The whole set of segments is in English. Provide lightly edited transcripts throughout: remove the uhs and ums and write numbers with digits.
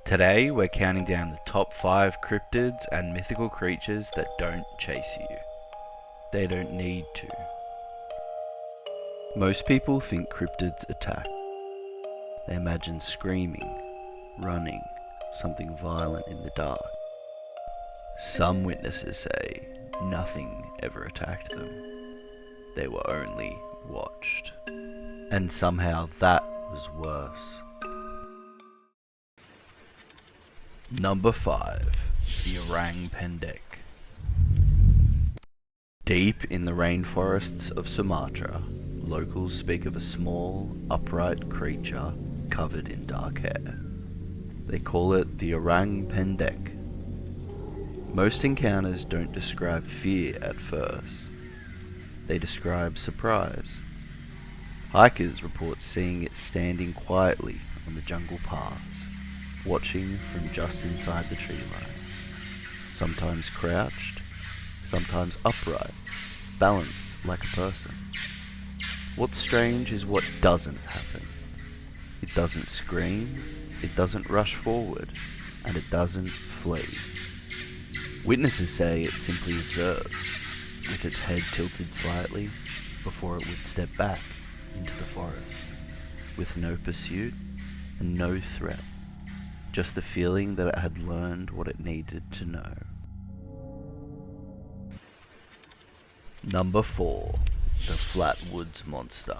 Today we're counting down the top 5 cryptids and mythical creatures that don't chase you. They don't need to. Most people think cryptids attack. They imagine screaming, running, something violent in the dark. Some witnesses say nothing ever attacked them. They were only watched. And somehow that was worse. Number 5. The Orang Pendek. Deep in the rainforests of Sumatra, locals speak of a small, upright creature covered in dark hair. They call it the Orang Pendek. Most encounters don't describe fear at first. They describe surprise. Hikers report seeing it standing quietly on the jungle paths, watching from just inside the tree line. Sometimes crouched, sometimes upright, balanced like a person. What's strange is what doesn't happen. It doesn't scream, it doesn't rush forward, and it doesn't flee. Witnesses say it simply observes, with its head tilted slightly, before it would step back into the forest, with no pursuit and no threat. Just the feeling that it had learned what it needed to know. Number 4. The Flatwoods Monster.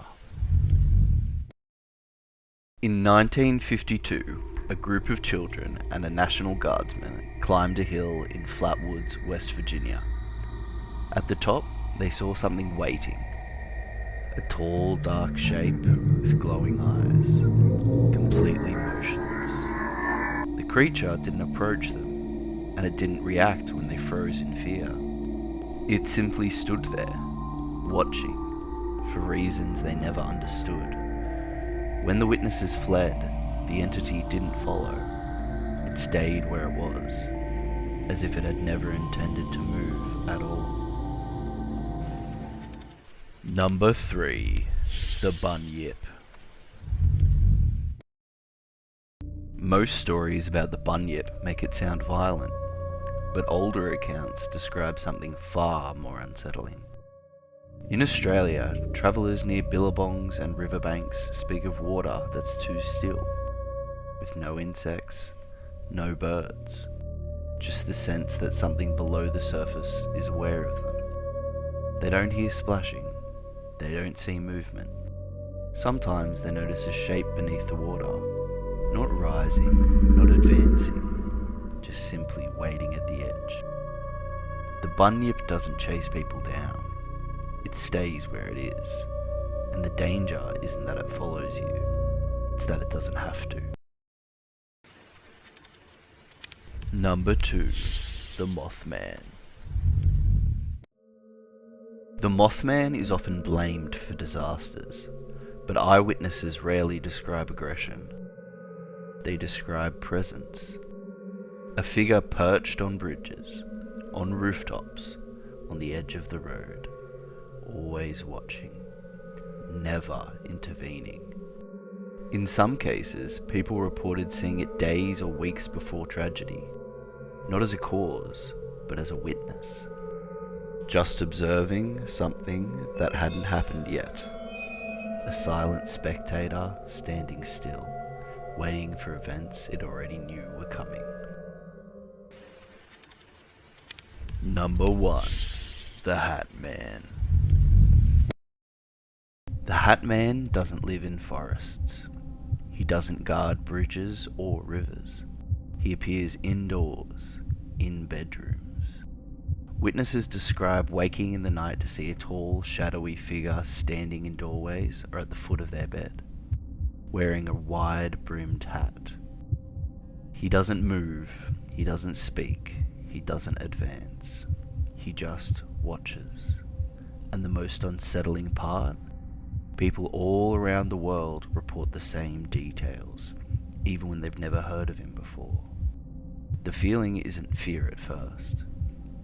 In 1952, a group of children and a National Guardsman climbed a hill in Flatwoods, West Virginia. At the top, they saw something waiting. A tall, dark shape with glowing eyes, completely motionless. The creature didn't approach them, and it didn't react when they froze in fear. It simply stood there, watching, for reasons they never understood. When the witnesses fled, the entity didn't follow. It stayed where it was, as if it had never intended to move at all. Number 3. The Bunyip. Most stories about the Bunyip make it sound violent, but older accounts describe something far more unsettling. In Australia, travellers near billabongs and riverbanks speak of water that's too still, with no insects, no birds, just the sense that something below the surface is aware of them. They don't hear splashing, they don't see movement. Sometimes they notice a shape beneath the water, not rising, not advancing, just simply waiting at the edge. The Bunyip doesn't chase people down. It stays where it is, and the danger isn't that it follows you, it's that it doesn't have to. Number 2. The Mothman. The Mothman is often blamed for disasters, but eyewitnesses rarely describe aggression. They describe presence. A figure perched on bridges, on rooftops, on the edge of the road, always watching, never intervening. In some cases, people reported seeing it days or weeks before tragedy, not as a cause, but as a witness. Just observing something that hadn't happened yet. A silent spectator standing still, waiting for events it already knew were coming. Number 1. The Hat Man. The Hat Man doesn't live in forests. He doesn't guard bridges or rivers. He appears indoors, in bedrooms. Witnesses describe waking in the night to see a tall, shadowy figure standing in doorways or at the foot of their bed, wearing a wide-brimmed hat. He doesn't move, he doesn't speak, he doesn't advance. He just watches. And the most unsettling part? People all around the world report the same details, even when they've never heard of him before. The feeling isn't fear at first.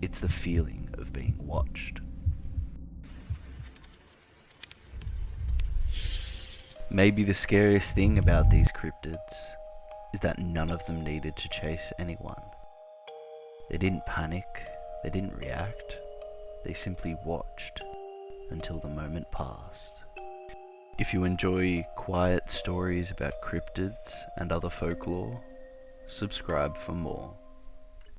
It's the feeling of being watched. Maybe the scariest thing about these cryptids is that none of them needed to chase anyone. They didn't panic, they didn't react, they simply watched until the moment passed. If you enjoy quiet stories about cryptids and other folklore, subscribe for more.